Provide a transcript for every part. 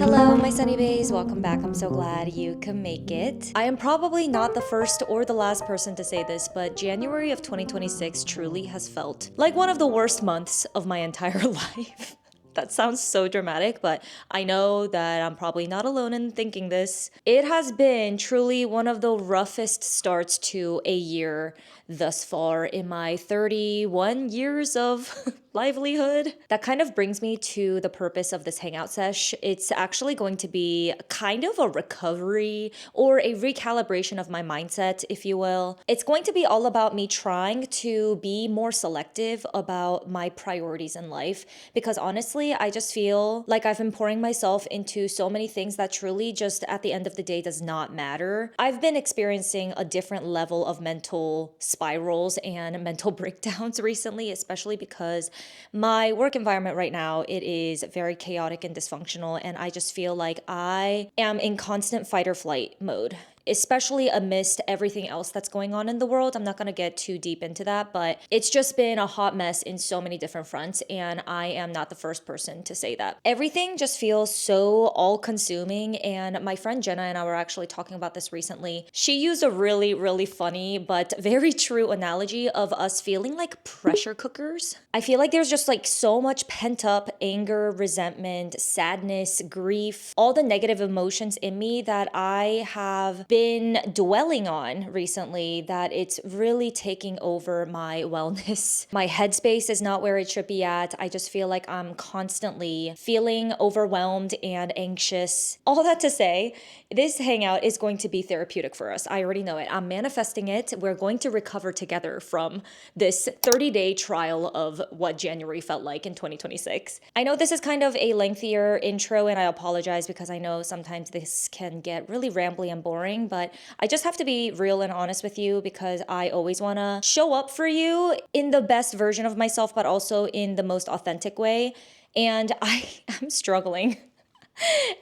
Hello, my sunny bays. Welcome back. I'm so glad you can make it. I am probably not the first or the last person to say this, but January of 2026 truly has felt like one of the worst months of my entire life. That sounds so dramatic, but I know that I'm probably not alone in thinking this. It has been truly one of the roughest starts to a year thus far in my 31 years of livelihood. That kind of brings me to the purpose of this hangout sesh. It's actually going to be kind of a recovery or a recalibration of my mindset, if you will. It's going to be all about me trying to be more selective about my priorities in life because honestly, I just feel like I've been pouring myself into so many things that truly just at the end of the day does not matter. I've been experiencing a different level of mental spirals and mental breakdowns recently, especially because my work environment right now, it is very chaotic and dysfunctional, and I just feel like I am in constant fight or flight mode, especially amidst everything else that's going on in the world. I'm not going to get too deep into that, but it's just been a hot mess in so many different fronts, and I am not the first person to say that. Everything just feels so all-consuming, and my friend Jenna and I were actually talking about this recently. She used a really, really funny but very true analogy of us feeling like pressure cookers. I feel like there's just like so much pent-up anger, resentment, sadness, grief, all the negative emotions in me that I have been dwelling on recently, that it's really taking over my wellness. My headspace is not where it should be at. I just feel like I'm constantly feeling overwhelmed and anxious. All that to say, this hangout is going to be therapeutic for us. I already know it. I'm manifesting it. We're going to recover together from this 30-day trial of what January felt like in 2026. I know this is kind of a lengthier intro, and I apologize because I know sometimes this can get really rambly and boring, but I just have to be real and honest with you because I always want to show up for you in the best version of myself, but also in the most authentic way. And I am struggling.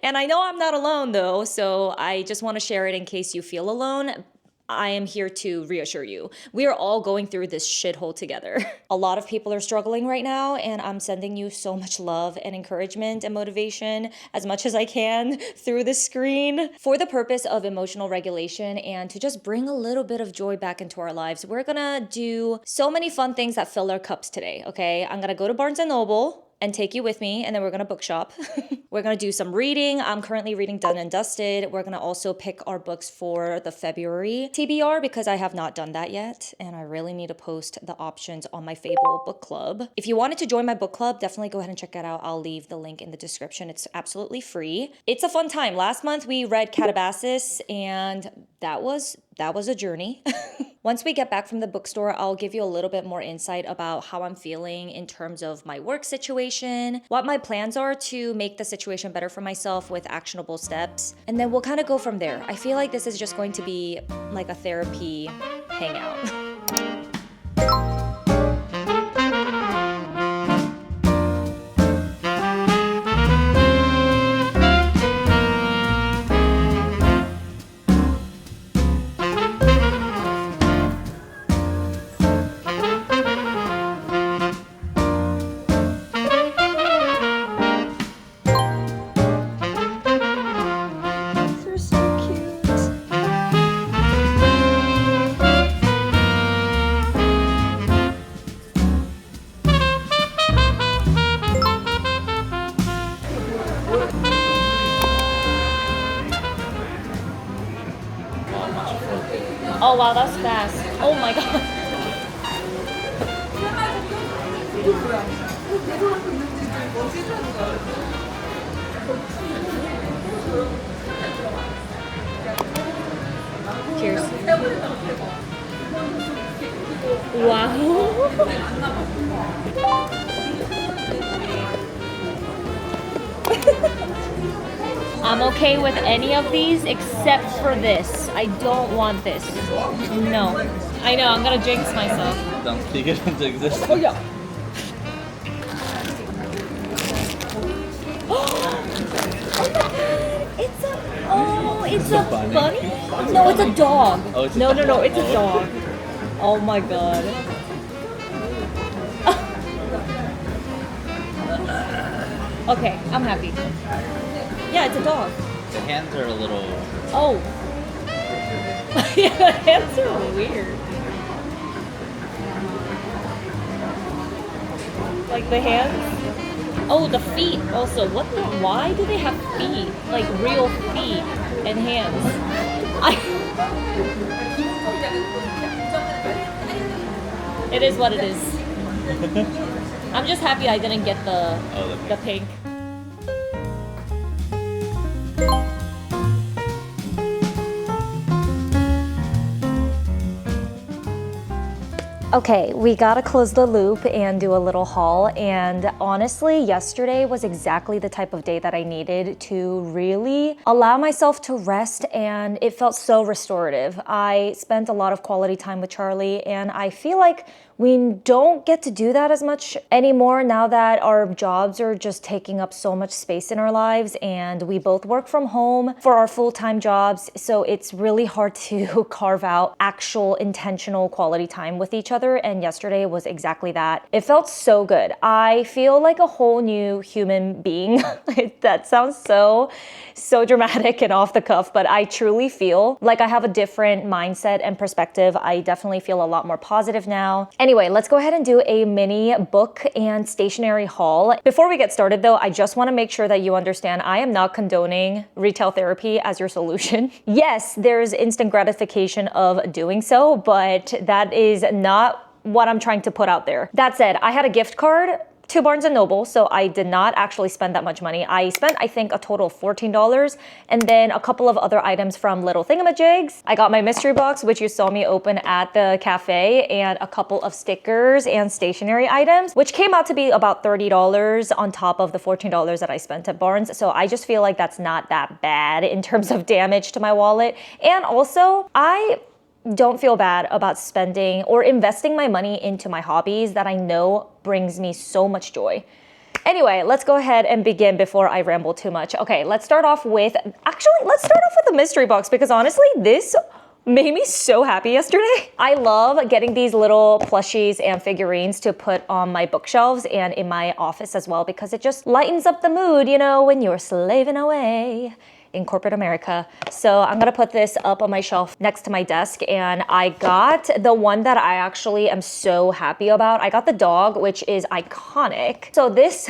And I know I'm not alone though, so I just want to share it in case you feel alone. I am here to reassure you. We are all going through this shithole together. A lot of people are struggling right now, and I'm sending you so much love and encouragement and motivation as much as I can through the screen for the purpose of emotional regulation and to just bring a little bit of joy back into our lives. We're gonna do so many fun things that fill our cups today, okay? I'm gonna go to Barnes & Noble and take you with me, and then we're gonna bookshop. We're gonna do some reading. I'm currently reading Done and Dusted. We're gonna also pick our books for the February TBR because I have not done that yet, and I really need to post the options on my Fable book club. If you wanted to join my book club, definitely go ahead and check that out. I'll leave the link in the description. It's absolutely free. It's a fun time. Last month we read Catabasis, and that was a journey. Once we get back from the bookstore, I'll give you a little bit more insight about how I'm feeling in terms of my work situation, what my plans are to make the situation better for myself with actionable steps, and then we'll kind of go from there. I feel like this is just going to be like a therapy hangout. Oh wow, that's fast. Oh my god. Cheers. Wow. I'm okay with any of these except for this. I don't want this. No. I know, I'm gonna jinx myself. Oh yeah. It's a bunny? No, it's a dog. Oh, it's a no, dog. no, it's a dog. Oh my god. Okay, I'm happy. Yeah, it's a dog. The hands are a little... Oh. Yeah, the hands are weird. Like the hands? Oh, the feet also. What the? Why do they have feet? Like real feet and hands? It is what it is. I'm just happy I didn't get the pink. Okay, we gotta close the loop and do a little haul, and honestly, yesterday was exactly the type of day that I needed to really allow myself to rest, and it felt so restorative. I spent a lot of quality time with Charlie, and I feel like we don't get to do that as much anymore now that our jobs are just taking up so much space in our lives, and we both work from home for our full-time jobs, so it's really hard to carve out actual intentional quality time with each other, and yesterday was exactly that. It felt so good. I feel like a whole new human being. That sounds so dramatic and off the cuff, but I truly feel like I have a different mindset and perspective. I definitely feel a lot more positive now. Anyway, let's go ahead and do a mini book and stationery haul. Before we get started though, I just want to make sure that you understand I am not condoning retail therapy as your solution. Yes, there's instant gratification of doing so, but that is not what I'm trying to put out there. That said, I had a gift card to Barnes & Noble, so I did not actually spend that much money. I spent, I think, a total of $14, and then a couple of other items from Little Thingamajigs. I got my mystery box, which you saw me open at the cafe, and a couple of stickers and stationery items, which came out to be about $30 on top of the $14 that I spent at Barnes. So I just feel like that's not that bad in terms of damage to my wallet. And also, I don't feel bad about spending or investing my money into my hobbies that I know brings me so much joy. Anyway, let's go ahead and begin before I ramble too much. Okay, let's start off with the mystery box, because honestly, this made me so happy yesterday. I love getting these little plushies and figurines to put on my bookshelves and in my office as well, because it just lightens up the mood, you know, when you're slaving away in corporate America. So I'm gonna put this up on my shelf next to my desk, and I got the one that I actually am so happy about. I got the dog, which is iconic. So this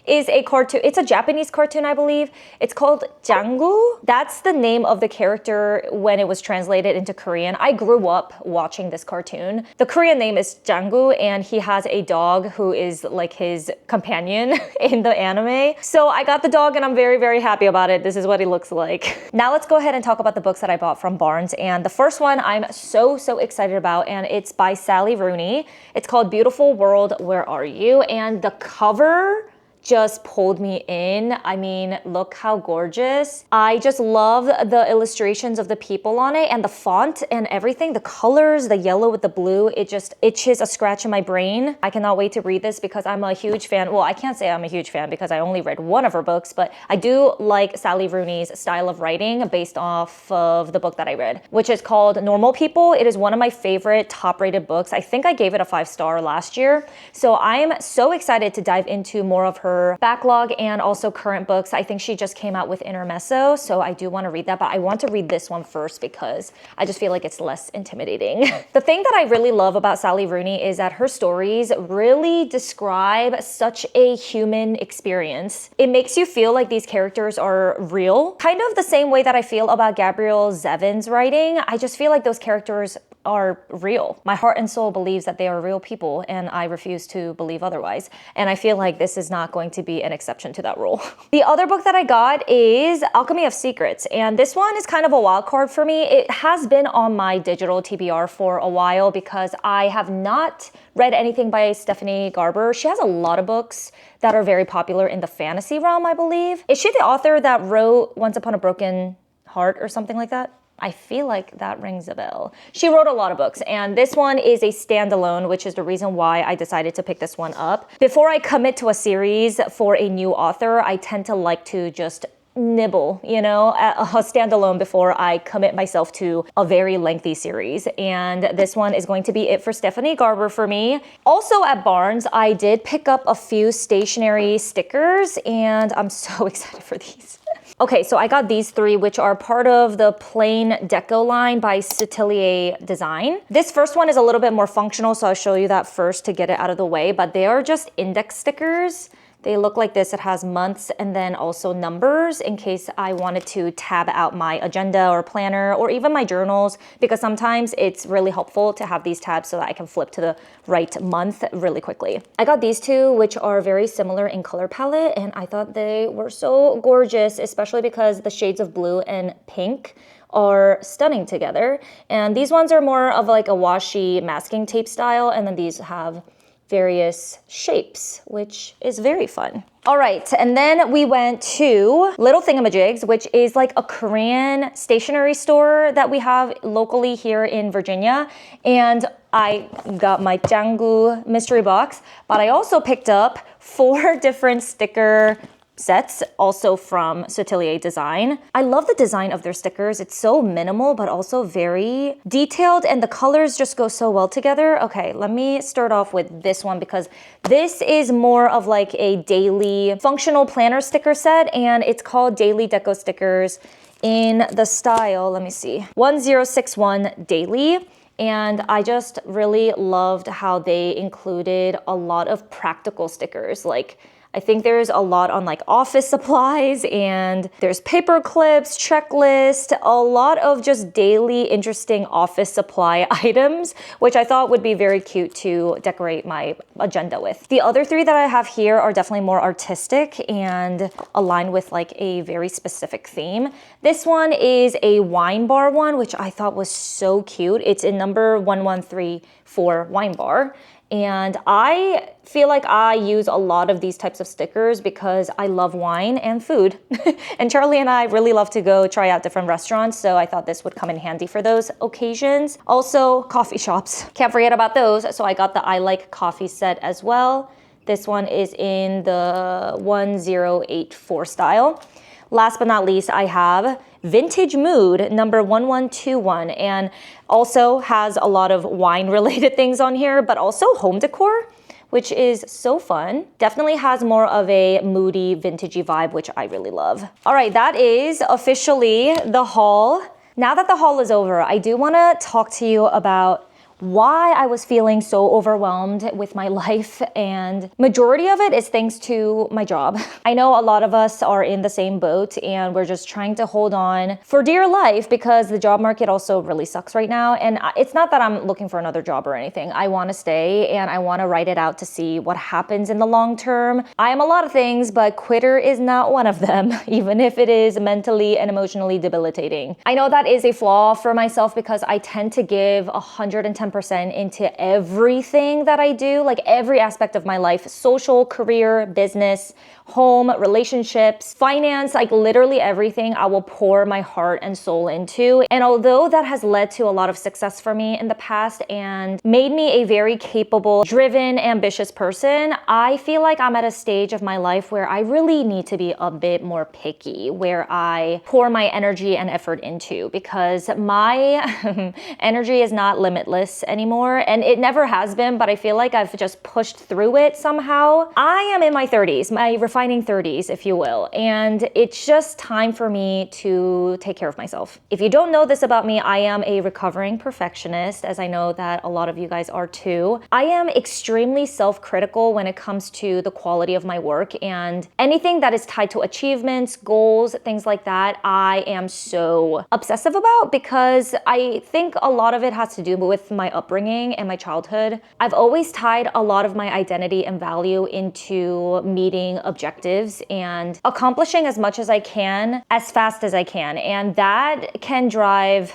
is a cartoon. It's a Japanese cartoon, I believe. It's called Jangu. That's the name of the character when it was translated into Korean. I grew up watching this cartoon. The Korean name is Jangu, and he has a dog who is like his companion in the anime. So I got the dog, and I'm very happy about it. This is what he looks like. Now let's go ahead and talk about the books that I bought from Barnes. And the first one I'm so excited about, and it's by Sally Rooney. It's called Beautiful World, Where Are You? And the cover just pulled me in. I mean, look how gorgeous. I just love the illustrations of the people on it, and the font and everything, the colors, the yellow with the blue, it just itches a scratch in my brain. I cannot wait to read this because I'm a huge fan. Well, I can't say I'm a huge fan because I only read one of her books, but I do like Sally Rooney's style of writing based off of the book that I read, which is called Normal People. It is one of my favorite top-rated books. I think I gave it a 5-star last year. So I'm so excited to dive into more of her backlog and also current books. I think she just came out with Intermezzo, so I do want to read that, but I want to read this one first because I just feel like it's less intimidating. The thing that I really love about Sally Rooney is that her stories really describe such a human experience. It makes you feel like these characters are real, kind of the same way that I feel about Gabrielle Zevin's writing. I just feel like those characters are real. My heart and soul believes that they are real people, and I refuse to believe otherwise. And I feel like this is not going to be an exception to that rule. The other book that I got is Alchemy of Secrets, and this one is kind of a wild card for me. It has been on my digital TBR for a while because I have not read anything by Stephanie Garber. She has a lot of books that are very popular in the fantasy realm, I believe. Is she the author that wrote Once Upon a Broken Heart or something like that? I feel like that rings a bell. She wrote a lot of books, and this one is a standalone, which is the reason why I decided to pick this one up. Before I commit to a series for a new author, I tend to like to just nibble, you know, a standalone before I commit myself to a very lengthy series. And this one is going to be it for Stephanie Garber for me. Also at Barnes, I did pick up a few stationery stickers, and I'm so excited for these. Okay, so I got these three, which are part of the Plain Deco line by SELECTIVE Design. This first one is a little bit more functional, so I'll show you that first to get it out of the way, but they are just index stickers. They look like this. It has months and then also numbers in case I wanted to tab out my agenda or planner or even my journals, because sometimes it's really helpful to have these tabs so that I can flip to the right month really quickly. I got these two, which are very similar in color palette, and I thought they were so gorgeous, especially because the shades of blue and pink are stunning together. And these ones are more of like a washi masking tape style, and then these have various shapes, which is very fun. All right, and then we went to Little Thingamajigs, which is like a Korean stationery store that we have locally here in Virginia. And I got my Canggu mystery box, but I also picked up 4 different sticker sets, also from SELECTIVE Design. I love the design of their stickers. It's so minimal, but also very detailed, and the colors just go so well together. Okay, let me start off with this one because this is more of like a daily functional planner sticker set, and it's called Daily Deco Stickers in the style, let me see, 1061 Daily. And I just really loved how they included a lot of practical stickers. Like, I think there's a lot on like office supplies, and there's paper clips, checklist, a lot of just daily interesting office supply items, which I thought would be very cute to decorate my agenda with. The other 3 that I have here are definitely more artistic and aligned with like a very specific theme. This one is a wine bar one, which I thought was so cute. It's in number 1134 wine bar. And I feel like I use a lot of these types of stickers because I love wine and food. And Charlie and I really love to go try out different restaurants, so I thought this would come in handy for those occasions. Also, coffee shops. Can't forget about those, so I got the I Like Coffee set as well. This one is in the 1084 style. Last but not least, I have Vintage Mood number 1121, and also has a lot of wine related things on here, but also home decor, which is so fun. Definitely has more of a moody, vintagey vibe, which I really love. All right, that is officially the haul. Now that the haul is over, I do want to talk to you about why I was feeling so overwhelmed with my life, and majority of it is thanks to my job. I know a lot of us are in the same boat, and we're just trying to hold on for dear life because the job market also really sucks right now. And it's not that I'm looking for another job or anything. I want to stay and I want to ride it out to see what happens in the long term. I am a lot of things, but quitter is not one of them, even if it is mentally and emotionally debilitating. I know that is a flaw for myself because I tend to give 110% into everything that I do, like every aspect of my life, social, career, business, home, relationships, finance, like literally everything I will pour my heart and soul into. And although that has led to a lot of success for me in the past and made me a very capable, driven, ambitious person, I feel like I'm at a stage of my life where I really need to be a bit more picky, where I pour my energy and effort into, because my energy is not limitless anymore, and it never has been, but I feel like I've just pushed through it somehow. I am in my 30s, my refining 30s, if you will, and it's just time for me to take care of myself. If you don't know this about me, I am a recovering perfectionist, as I know that a lot of you guys are too. I am extremely self-critical when it comes to the quality of my work, and anything that is tied to achievements, goals, things like that, I am so obsessive about, because I think a lot of it has to do with my upbringing and my childhood. I've always tied a lot of my identity and value into meeting objectives and accomplishing as much as I can, as fast as I can. And that can drive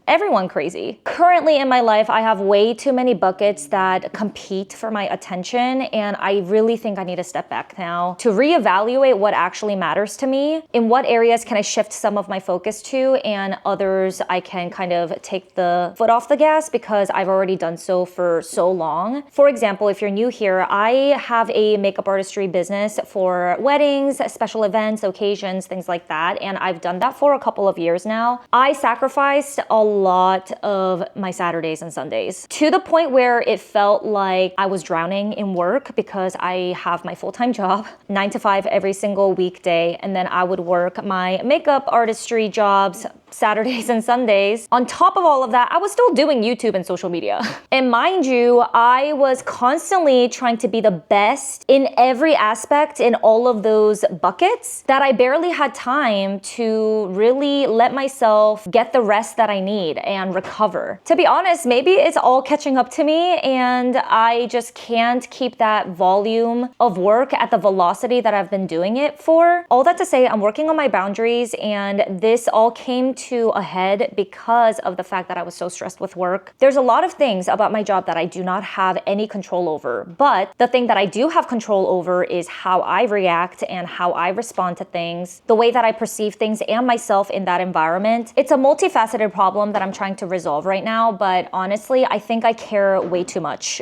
everyone crazy. Currently in my life, I have way too many buckets that compete for my attention. And I really think I need to step back now to reevaluate what actually matters to me. In what areas can I shift some of my focus to, and others I can kind of take the foot off the gas, because because I've already done so for so long. For example, if you're new here, I have a makeup artistry business for weddings, special events, occasions, things like that. And I've done that for a couple of years now. I sacrificed a lot of my Saturdays and Sundays to the point where it felt like I was drowning in work because I have my full-time job, 9 to 5 every single weekday. And then I would work my makeup artistry jobs Saturdays and Sundays. On top of all of that, I was still doing YouTube and social media. And mind you, I was constantly trying to be the best in every aspect in all of those buckets that I barely had time to really let myself get the rest that I need and recover. To be honest, maybe it's all catching up to me and I just can't keep that volume of work at the velocity that I've been doing it for. All that to say, I'm working on my boundaries, and this all came to a head because of the fact that I was so stressed with work. There's a lot of things about my job that I do not have any control over, but the thing that I do have control over is how I react and how I respond to things, the way that I perceive things and myself in that environment. It's a multifaceted problem that I'm trying to resolve right now, but honestly, I think I care way too much.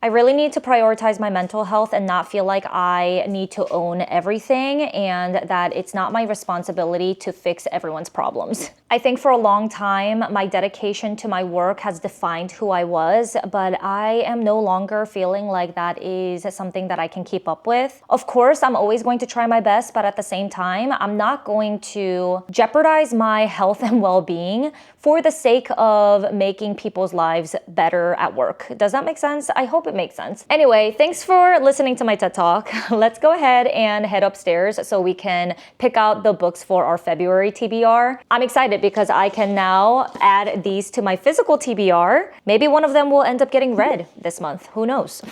I really need to prioritize my mental health and not feel like I need to own everything and that it's not my responsibility to fix everyone's problems. I think for a long time, my dedication to my work has defined who I was, but I am no longer feeling like that is something that I can keep up with. Of course, I'm always going to try my best, but at the same time, I'm not going to jeopardize my health and well-being for the sake of making people's lives better at work. Does that make sense? I hope it makes sense. Anyway, thanks for listening to my TED Talk. Let's go ahead and head upstairs so we can pick out the books for our February TBR. I'm excited because I can now add these to my physical TBR. Maybe one of them will end up getting read this month. Who knows?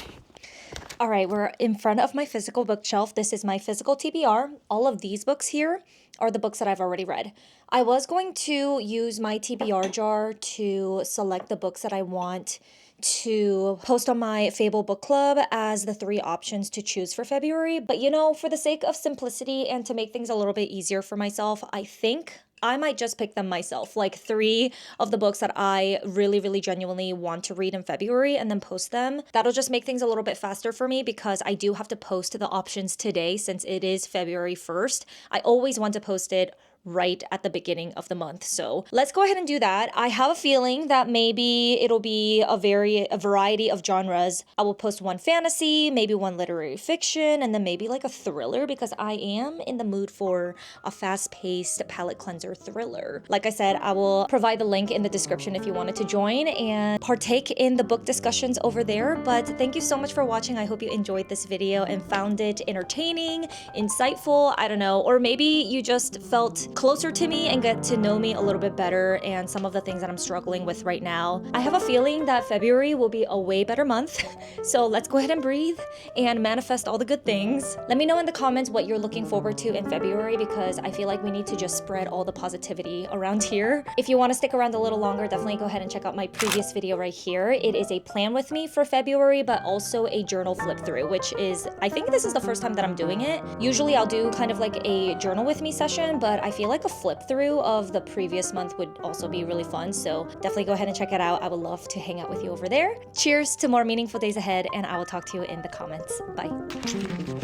All right, we're in front of my physical bookshelf. This is my physical TBR. All of these books here are the books that I've already read. I was going to use my TBR jar to select the books that I want to post on my Fable book club as the 3 options to choose for February. But you know, for the sake of simplicity and to make things a little bit easier for myself, I think I might just pick them myself, like 3 of the books that I really, really genuinely want to read in February and then post them. That'll just make things a little bit faster for me because I do have to post the options today since it is February 1st. I always want to post it right at the beginning of the month. So let's go ahead and do that. I have a feeling that maybe it'll be a variety of genres. I will post 1 fantasy, maybe 1 literary fiction, and then maybe like a thriller because I am in the mood for a fast-paced palate cleanser thriller. Like I said, I will provide the link in the description if you wanted to join and partake in the book discussions over there. But thank you so much for watching. I hope you enjoyed this video and found it entertaining, insightful, I don't know, or maybe you just felt closer to me and get to know me a little bit better and some of the things that I'm struggling with right now. I have a feeling that February will be a way better month. So let's go ahead and breathe and manifest all the good things. Let me know in the comments what you're looking forward to in February because I feel like we need to just spread all the positivity around here. If you want to stick around a little longer, definitely go ahead and check out my previous video right here. It is a plan with me for February, but also a journal flip through, which is, I think this is the first time that I'm doing it. Usually I'll do kind of like a journal with me session, but I feel like a flip through of the previous month would also be really fun. So definitely go ahead and check it out. I would love to hang out with you over there. Cheers to more meaningful days ahead, and I will talk to you in the comments. Bye.